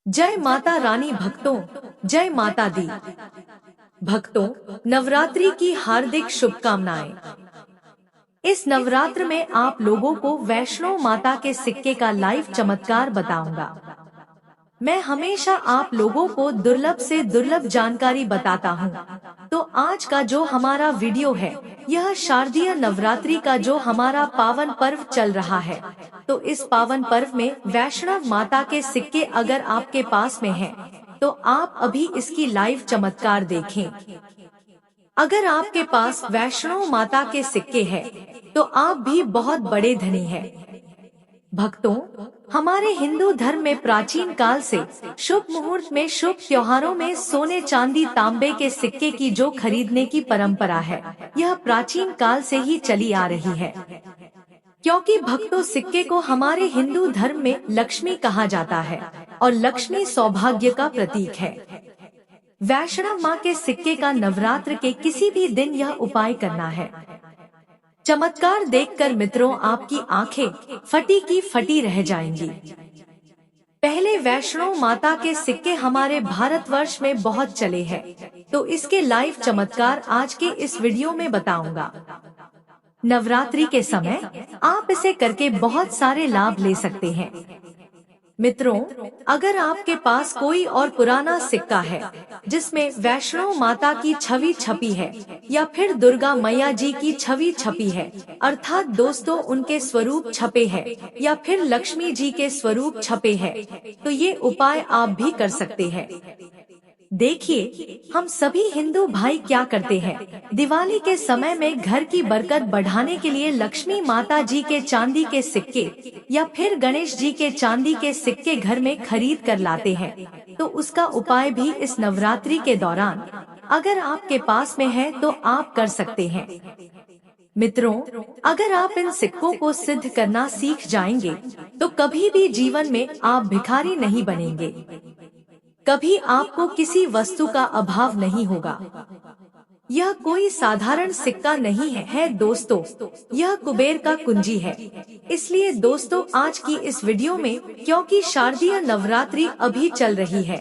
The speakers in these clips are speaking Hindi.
जय माता रानी भक्तों, जय माता दी। भक्तों, नवरात्रि की हार्दिक शुभकामनाएं। इस नवरात्र में आप लोगों को वैष्णो माता के सिक्के का लाइव चमत्कार बताऊंगा। मैं हमेशा आप लोगों को दुर्लभ से दुर्लभ जानकारी बताता हूं। तो आज का जो हमारा वीडियो है, यह शारदीय नवरात्रि का जो हमारा पावन पर्व चल रहा है। तो इस पावन पर्व में वैष्णव माता के सिक्के अगर आपके पास में हैं, तो आप अभी इसकी लाइव चमत्कार देखें। अगर आपके पास वैष्णो माता के सिक्के हैं, तो आप भी बहुत बड़े धनी हैं। भक्तों, हमारे हिंदू धर्म में प्राचीन काल से शुभ मुहूर्त में शुभ त्योहारों में सोने चांदी तांबे के सिक्के की जो खरीदने की परंपरा है, यह प्राचीन काल से ही चली आ रही है। क्योंकि भक्तों, सिक्के को हमारे हिंदू धर्म में लक्ष्मी कहा जाता है और लक्ष्मी सौभाग्य का प्रतीक है। वैष्णव माँ के सिक्के का नवरात्र के किसी भी दिन यह उपाय करना है। चमत्कार देखकर मित्रों आपकी आंखें फटी की फटी रह जाएंगी। पहले वैष्णो माता के सिक्के हमारे भारतवर्ष में बहुत चले हैं, तो इसके लाइव चमत्कार आज के इस वीडियो में बताऊंगा। नवरात्रि के समय आप इसे करके बहुत सारे लाभ ले सकते हैं। मित्रों, अगर आपके पास कोई और पुराना सिक्का है जिसमें वैष्णो माता की छवि छपी है या फिर दुर्गा मैया जी की छवि छपी है, अर्थात दोस्तों उनके स्वरूप छपे हैं या फिर लक्ष्मी जी के स्वरूप छपे हैं, तो ये उपाय आप भी कर सकते हैं। देखिए, हम सभी हिंदू भाई क्या करते हैं, दिवाली के समय में घर की बरकत बढ़ाने के लिए लक्ष्मी माता जी के चांदी के सिक्के या फिर गणेश जी के चांदी के सिक्के घर में खरीद कर लाते हैं। तो उसका उपाय भी इस नवरात्रि के दौरान अगर आपके पास में है तो आप कर सकते हैं। मित्रों, अगर आप इन सिक्कों को सिद्ध करना सीख जाएंगे, तो कभी भी जीवन में आप भिखारी नहीं बनेंगे। कभी आपको किसी वस्तु का अभाव नहीं होगा। यह कोई साधारण सिक्का नहीं है दोस्तों, यह कुबेर का कुंजी है। इसलिए दोस्तों, आज की इस वीडियो में, क्योंकि शारदीय नवरात्रि अभी चल रही है,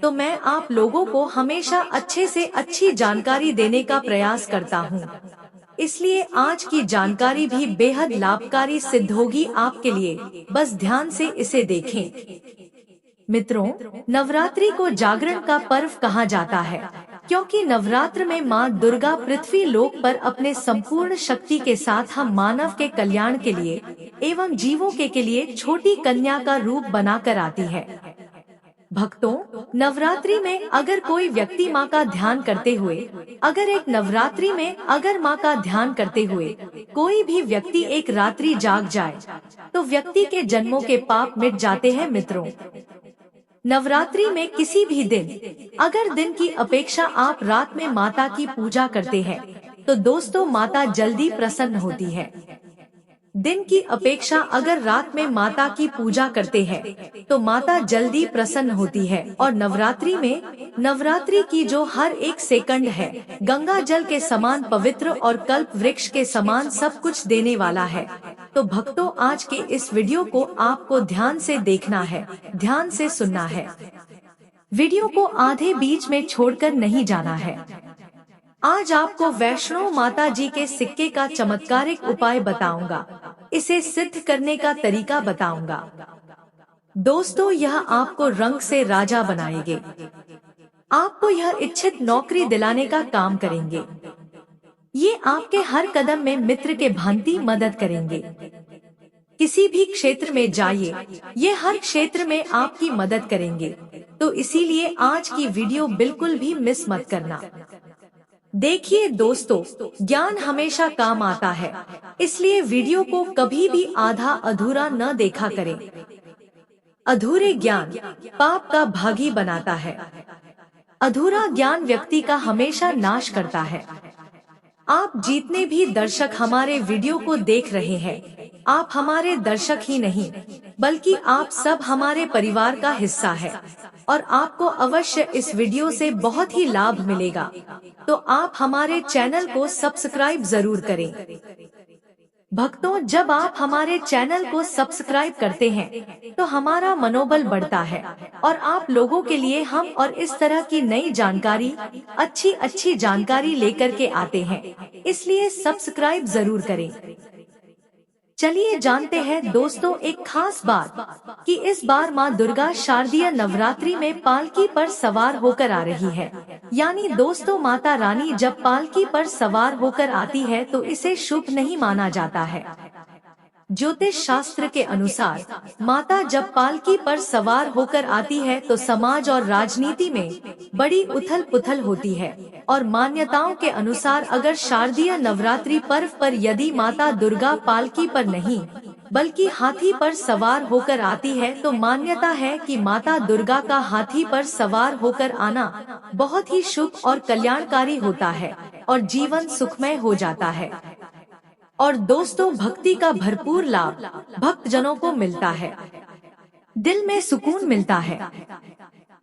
तो मैं आप लोगों को हमेशा अच्छे से अच्छी जानकारी देने का प्रयास करता हूँ। इसलिए आज की जानकारी भी बेहद लाभकारी सिद्ध होगी आपके लिए, बस ध्यान से इसे देखें। मित्रों, नवरात्रि को जागरण का पर्व कहा जाता है, क्योंकि नवरात्र में माँ दुर्गा पृथ्वी लोक पर अपने संपूर्ण शक्ति के साथ हम मानव के कल्याण के लिए एवं जीवों के लिए छोटी कन्या का रूप बनाकर आती है। भक्तों, नवरात्रि में अगर कोई व्यक्ति माँ का ध्यान करते हुए, नवरात्रि में अगर माँ का ध्यान करते हुए कोई भी व्यक्ति एक रात्रि जाग जाए, तो व्यक्ति के जन्मों के पाप मिट जाते हैं। मित्रों, नवरात्रि में किसी भी दिन अगर दिन की अपेक्षा आप रात में माता की पूजा करते हैं, तो दोस्तों माता जल्दी प्रसन्न होती है। दिन की अपेक्षा अगर रात में माता की पूजा करते हैं, तो माता जल्दी प्रसन्न होती है। और नवरात्रि की जो हर एक सेकंड है, गंगा जल के समान पवित्र और कल्प वृक्ष के समान सब कुछ देने वाला है। तो भक्तों, आज के इस वीडियो को आपको ध्यान से देखना है, ध्यान से सुनना है। वीडियो को आधे बीच में छोड़कर नहीं जाना है। आज आपको वैष्णो माता जी के सिक्के का चमत्कारिक उपाय बताऊंगा, इसे सिद्ध करने का तरीका बताऊंगा। दोस्तों, यह आपको रंग से राजा बनाएंगे, आपको यह इच्छित नौकरी दिलाने का काम करेंगे। ये आपके हर कदम में मित्र के भांति मदद करेंगे। किसी भी क्षेत्र में जाइए, ये हर क्षेत्र में आपकी मदद करेंगे। तो इसीलिए आज की वीडियो बिल्कुल भी मिस मत करना। देखिए दोस्तों, ज्ञान हमेशा काम आता है, इसलिए वीडियो को कभी भी आधा अधूरा न देखा करें। अधूरे ज्ञान पाप का भागी बनाता है। अधूरा ज्ञान व्यक्ति का हमेशा नाश करता है। आप जितने भी दर्शक हमारे वीडियो को देख रहे हैं, आप हमारे दर्शक ही नहीं, बल्कि आप सब हमारे परिवार का हिस्सा है और आपको अवश्य इस वीडियो से बहुत ही लाभ मिलेगा। तो आप हमारे चैनल को सब्सक्राइब जरूर करें। भक्तों, जब आप हमारे चैनल को सब्सक्राइब करते हैं तो हमारा मनोबल बढ़ता है और आप लोगों के लिए हम और इस तरह की नई जानकारी, अच्छी जानकारी लेकर के आते हैं, इसलिए सब्सक्राइब जरूर करें। चलिए जानते हैं दोस्तों एक खास बात कि इस बार माँ दुर्गा शारदीय नवरात्रि में पालकी पर सवार होकर आ रही है। यानी दोस्तों, माता रानी जब पालकी पर सवार होकर आती है तो इसे शुभ नहीं माना जाता है। ज्योतिष शास्त्र के अनुसार माता जब पालकी पर सवार होकर आती है तो समाज और राजनीति में बड़ी उथल पुथल होती है और मान्यताओं के अनुसार अगर शारदीय नवरात्रि पर्व पर यदि माता दुर्गा पालकी पर नहीं बल्कि हाथी पर सवार होकर आती है तो मान्यता है कि माता दुर्गा का हाथी पर सवार होकर आना बहुत ही शुभ और कल्याणकारी होता है और जीवन सुखमय हो जाता है। और दोस्तों, भक्ति का भरपूर लाभ भक्त जनों को मिलता है, दिल में सुकून मिलता है।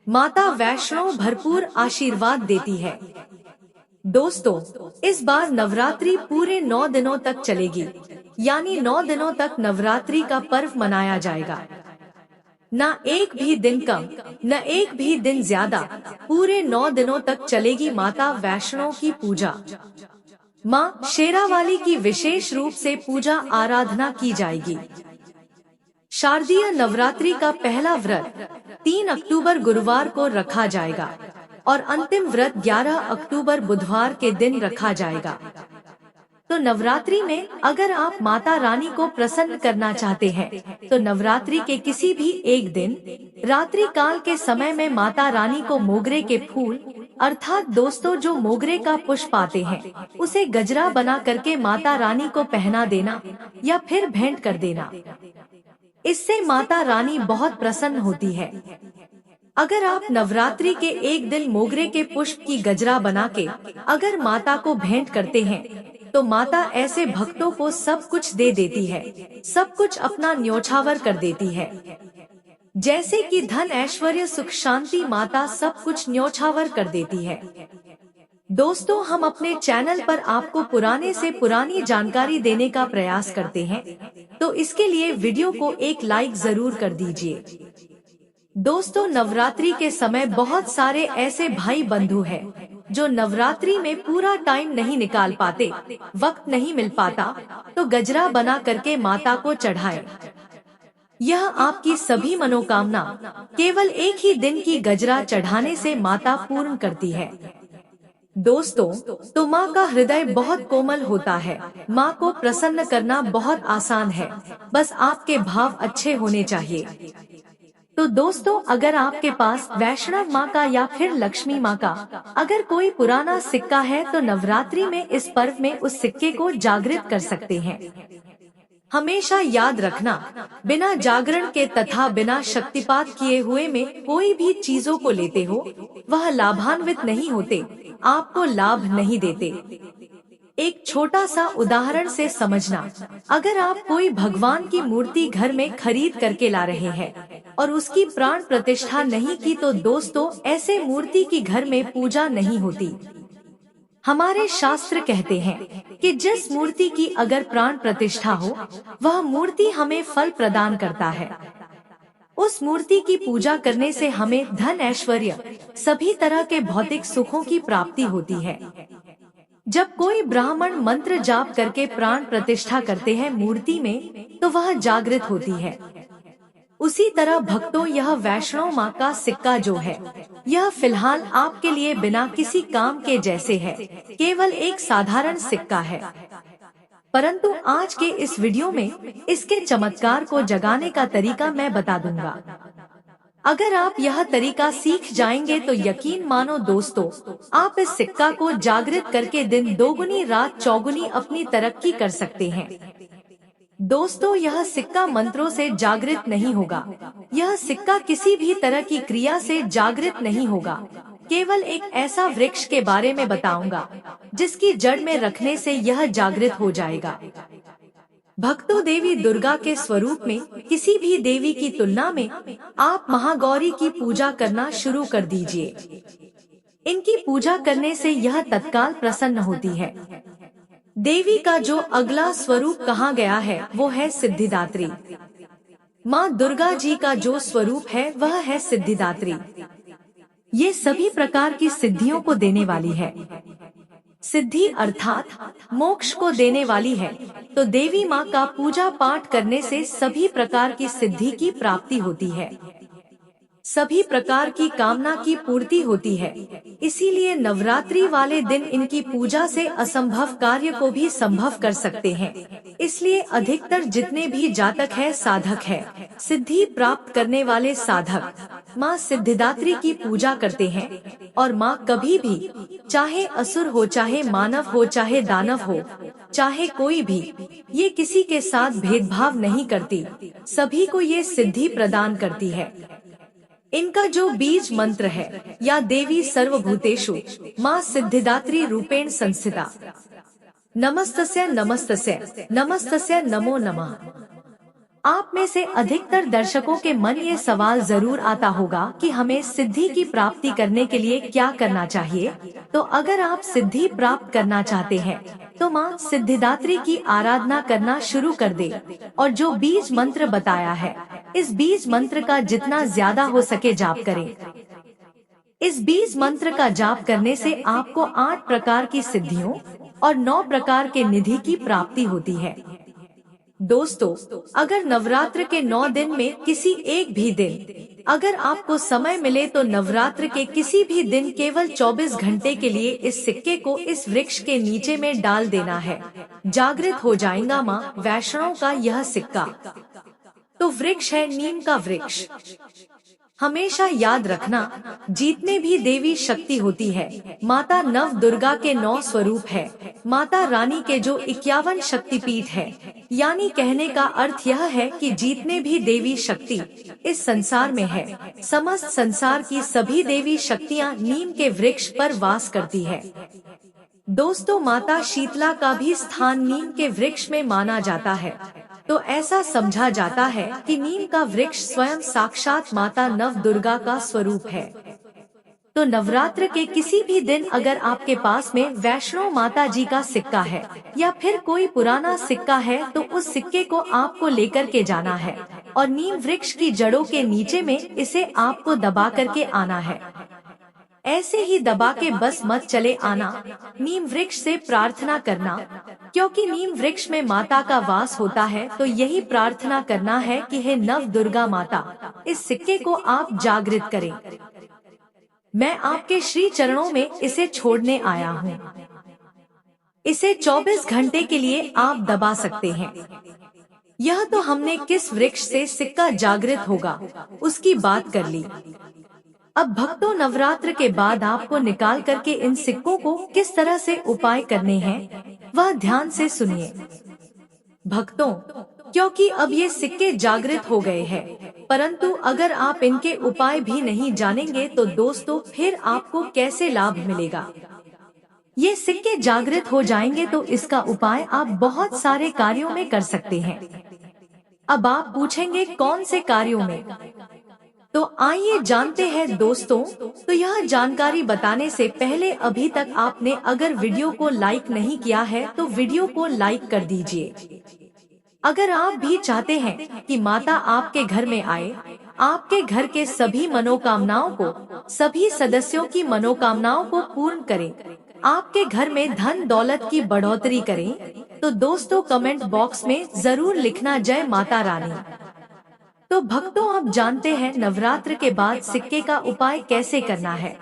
माता वैष्णो भरपूर आशीर्वाद देती है। दोस्तों, इस बार नवरात्रि पूरे 9 दिनों तक चलेगी, यानी 9 दिनों तक नवरात्रि का पर्व मनाया जाएगा। न एक भी दिन कम, न एक भी दिन ज्यादा, पूरे 9 दिनों तक चलेगी माता वैष्णो की पूजा। माँ शेरावाली की विशेष रूप से पूजा आराधना की जाएगी। शारदीय नवरात्रि का पहला व्रत 3 अक्टूबर गुरुवार को रखा जाएगा और अंतिम व्रत 11 अक्टूबर बुधवार के दिन रखा जाएगा। तो नवरात्रि में अगर आप माता रानी को प्रसन्न करना चाहते हैं तो नवरात्रि के किसी भी एक दिन रात्रि काल के समय में माता रानी को मोगरे के फूल अर्थात दोस्तों जो मोगरे का पुष्प आते हैं उसे गजरा बना करके माता रानी को पहना देना या फिर भेंट कर देना। इससे माता रानी बहुत प्रसन्न होती है। अगर आप नवरात्रि के एक दिन मोगरे के पुष्प की गजरा बना के अगर माता को भेंट करते हैं तो माता ऐसे भक्तों को सब कुछ दे देती है, सब कुछ अपना न्योछावर कर देती है। जैसे कि धन ऐश्वर्य सुख शांति, माता सब कुछ न्योछावर कर देती है। दोस्तों, हम अपने चैनल पर आपको पुराने से पुरानी जानकारी देने का प्रयास करते हैं, तो इसके लिए वीडियो को एक लाइक जरूर कर दीजिए। दोस्तों, नवरात्रि के समय बहुत सारे ऐसे भाई बंधु हैं जो नवरात्रि में पूरा टाइम नहीं निकाल पाते, वक्त नहीं मिल पाता, तो गजरा बना करके माता को चढ़ाए। यह आपकी सभी मनोकामना केवल एक ही दिन की गजरा चढ़ाने से माता पूर्ण करती है। दोस्तों, तो माँ का हृदय बहुत कोमल होता है। माँ को प्रसन्न करना बहुत आसान है, बस आपके भाव अच्छे होने चाहिए। तो दोस्तों, अगर आपके पास वैष्णव माँ का या फिर लक्ष्मी माँ का अगर कोई पुराना सिक्का है तो नवरात्रि में इस पर्व में उस सिक्के को जागृत कर सकते हैं। हमेशा याद रखना, बिना जागरण के तथा बिना शक्तिपात किए हुए में कोई भी चीजों को लेते हो वह लाभान्वित नहीं होते, आपको लाभ नहीं देते। एक छोटा सा उदाहरण से समझना, अगर आप कोई भगवान की मूर्ति घर में खरीद करके ला रहे हैं और उसकी प्राण प्रतिष्ठा नहीं की तो दोस्तों ऐसे मूर्ति की घर में पूजा नहीं होती। हमारे शास्त्र कहते हैं कि जिस मूर्ति की अगर प्राण प्रतिष्ठा हो वह मूर्ति हमें फल प्रदान करता है। उस मूर्ति की पूजा करने से हमें धन ऐश्वर्य सभी तरह के भौतिक सुखों की प्राप्ति होती है। जब कोई ब्राह्मण मंत्र जाप करके प्राण प्रतिष्ठा करते हैं मूर्ति में तो वह जागृत होती है। उसी तरह भक्तों, यह वैष्णो माँ का सिक्का जो है यह फिलहाल आपके लिए बिना किसी काम के जैसे है, केवल एक साधारण सिक्का है। परंतु आज के इस वीडियो में इसके चमत्कार को जगाने का तरीका मैं बता दूंगा। अगर आप यह तरीका सीख जाएंगे तो यकीन मानो दोस्तों, आप इस सिक्का को जागृत करके दिन दोगुनी रात चौगुनी अपनी तरक्की कर सकते हैं। दोस्तों, यह सिक्का मंत्रों से जागृत नहीं होगा, यह सिक्का किसी भी तरह की क्रिया से जागृत नहीं होगा। केवल एक ऐसा वृक्ष के बारे में बताऊंगा जिसकी जड़ में रखने से यह जागृत हो जाएगा। भक्तों, देवी दुर्गा के स्वरूप में किसी भी देवी की तुलना में आप महागौरी की पूजा करना शुरू कर दीजिए। इनकी पूजा करने से यह तत्काल प्रसन्न होती है। देवी का जो अगला स्वरूप कहा गया है वो है सिद्धिदात्री। माँ दुर्गा जी का जो स्वरूप है वह है सिद्धिदात्री। ये सभी प्रकार की सिद्धियों को देने वाली है। सिद्धि अर्थात मोक्ष को देने वाली है। तो देवी माँ का पूजा पाठ करने से सभी प्रकार की सिद्धि की प्राप्ति होती है, सभी प्रकार की कामना की पूर्ति होती है। इसीलिए नवरात्रि वाले दिन इनकी पूजा से असंभव कार्य को भी संभव कर सकते हैं। इसलिए अधिकतर जितने भी जातक है, साधक है, सिद्धि प्राप्त करने वाले साधक माँ सिद्धिदात्री की पूजा करते हैं। और माँ कभी भी, चाहे असुर हो, चाहे मानव हो, चाहे दानव हो, चाहे कोई भी, ये किसी के साथ भेदभाव नहीं करती, सभी को ये सिद्धि प्रदान करती है। इनका जो बीज मंत्र है, या देवी सर्वभूतेषु माँ सिद्धिदात्री रूपेण संस्थिता, नमस्तस्य नमस्तस्य नमस्तस्य नमो नमः। आप में से अधिकतर दर्शकों के मन ये सवाल जरूर आता होगा कि हमें सिद्धि की प्राप्ति करने के लिए क्या करना चाहिए। तो अगर आप सिद्धि प्राप्त करना चाहते हैं तो माँ सिद्धिदात्री की आराधना करना शुरू कर दे, और जो बीज मंत्र बताया है, इस बीज मंत्र का जितना ज्यादा हो सके जाप करें। इस बीज मंत्र का जाप करने से आपको 8 प्रकार की सिद्धियों और 9 प्रकार के निधि की प्राप्ति होती है। दोस्तों, अगर नवरात्र के 9 दिन में किसी एक भी दिन अगर आपको समय मिले तो नवरात्र के किसी भी दिन केवल 24 घंटे के लिए इस सिक्के को इस वृक्ष के नीचे में डाल देना है। जागृत हो जाएगा माँ वैष्णव का यह सिक्का। तो वृक्ष है नीम का वृक्ष। हमेशा याद रखना, जितने भी देवी शक्ति होती है, माता नव दुर्गा के 9 स्वरूप है, माता रानी के जो 51 शक्तिपीठ है। यानी कहने का अर्थ यह है कि जितने भी देवी शक्ति इस संसार में है, समस्त संसार की सभी देवी शक्तियाँ नीम के वृक्ष पर वास करती है। दोस्तों, माता शीतला का भी स्थान नीम के वृक्ष में माना जाता है। तो ऐसा समझा जाता है कि नीम का वृक्ष स्वयं साक्षात माता नव दुर्गा का स्वरूप है। तो नवरात्र के किसी भी दिन अगर आपके पास में वैष्णो माता जी का सिक्का है या फिर कोई पुराना सिक्का है, तो उस सिक्के को आपको लेकर के जाना है और नीम वृक्ष की जड़ों के नीचे में इसे आपको दबा करके आना है। ऐसे ही दबा के बस मत चले आना, नीम वृक्ष से प्रार्थना करना, क्योंकि नीम वृक्ष में माता का वास होता है। तो यही प्रार्थना करना है कि हे नव दुर्गा माता, इस सिक्के को आप जागृत करें। मैं आपके श्री चरणों में इसे छोड़ने आया हूँ। इसे 24 घंटे के लिए आप दबा सकते हैं। यह तो हमने किस वृक्ष से सिक्का जागृत होगा उसकी बात कर ली। अब भक्तों, नवरात्र के बाद आपको निकाल करके इन सिक्कों को किस तरह से उपाय करने हैं वह ध्यान से सुनिए। भक्तों, क्योंकि अब ये सिक्के जागृत हो गए हैं, परंतु अगर आप इनके उपाय भी नहीं जानेंगे तो दोस्तों फिर आपको कैसे लाभ मिलेगा। ये सिक्के जागृत हो जाएंगे तो इसका उपाय आप बहुत सारे कार्यों में कर सकते हैं। अब आप पूछेंगे कौन से कार्यों में, तो आइए जानते हैं दोस्तों। तो यह जानकारी बताने से पहले अभी तक आपने अगर वीडियो को लाइक नहीं किया है तो वीडियो को लाइक कर दीजिए। अगर आप भी चाहते हैं कि माता आपके घर में आए, आपके घर के सभी मनोकामनाओं को, सभी सदस्यों की मनोकामनाओं को पूर्ण करें, आपके घर में धन दौलत की बढ़ोतरी करें, तो दोस्तों कमेंट बॉक्स में जरूर लिखना जय माता रानी। तो भक्तों, आप जानते हैं नवरात्र के बाद सिक्के का उपाय कैसे करना है।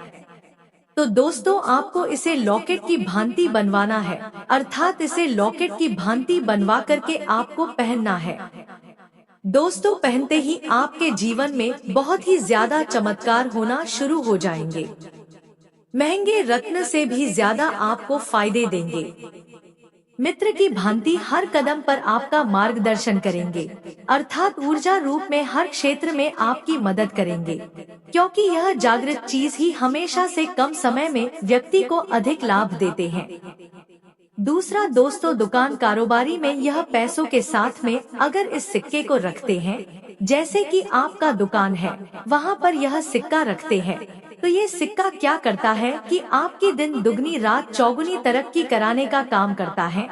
तो दोस्तों, आपको इसे लॉकेट की भांति बनवाना है, अर्थात इसे लॉकेट की भांति बनवा करके आपको पहनना है। दोस्तों, पहनते ही आपके जीवन में बहुत ही ज्यादा चमत्कार होना शुरू हो जाएंगे। महंगे रत्न से भी ज्यादा आपको फायदे देंगे। मित्र की भांति हर कदम पर आपका मार्गदर्शन करेंगे, अर्थात ऊर्जा रूप में हर क्षेत्र में आपकी मदद करेंगे, क्योंकि यह जागृत चीज ही हमेशा से कम समय में व्यक्ति को अधिक लाभ देते हैं। दूसरा दोस्तों, दुकान कारोबारी में यह पैसों के साथ में अगर इस सिक्के को रखते हैं, जैसे कि आपका दुकान है वहाँ पर यह सिक्का रखते हैं, तो ये सिक्का क्या करता है कि आपके दिन दुगनी रात चौगुनी तरक्की कराने का काम करता है,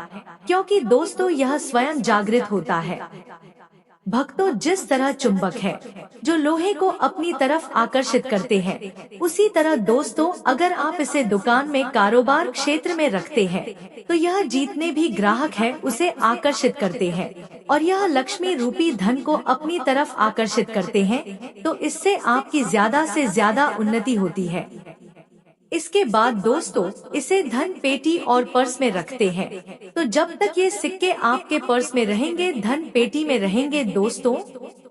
क्योंकि दोस्तों यह स्वयं जागृत होता है। भक्तों, जिस तरह चुंबक है जो लोहे को अपनी तरफ आकर्षित करते हैं, उसी तरह दोस्तों अगर आप इसे दुकान में कारोबार क्षेत्र में रखते हैं तो यह जितने भी ग्राहक है उसे आकर्षित करते हैं और यह लक्ष्मी रूपी धन को अपनी तरफ आकर्षित करते हैं। तो इससे आपकी ज्यादा से ज्यादा उन्नति होती है। इसके बाद दोस्तों इसे धन पेटी और पर्स में रखते हैं। तो जब तक ये सिक्के आपके पर्स में रहेंगे, धन पेटी में रहेंगे दोस्तों,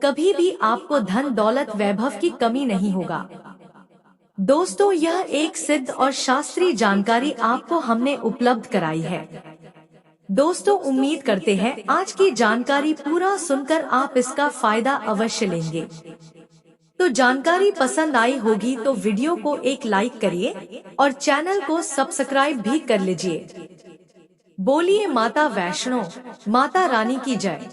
कभी भी आपको धन दौलत वैभव की कमी नहीं होगा। दोस्तों यह एक सिद्ध और शास्त्रीय जानकारी आपको हमने उपलब्ध कराई है। दोस्तों उम्मीद करते हैं आज की जानकारी पूरा सुनकर आप इसका फायदा अवश्य लेंगे। तो जानकारी पसंद आई होगी तो वीडियो को एक लाइक करिए और चैनल को सब्सक्राइब भी कर लीजिए। बोलिए माता वैष्णो माता रानी की जय।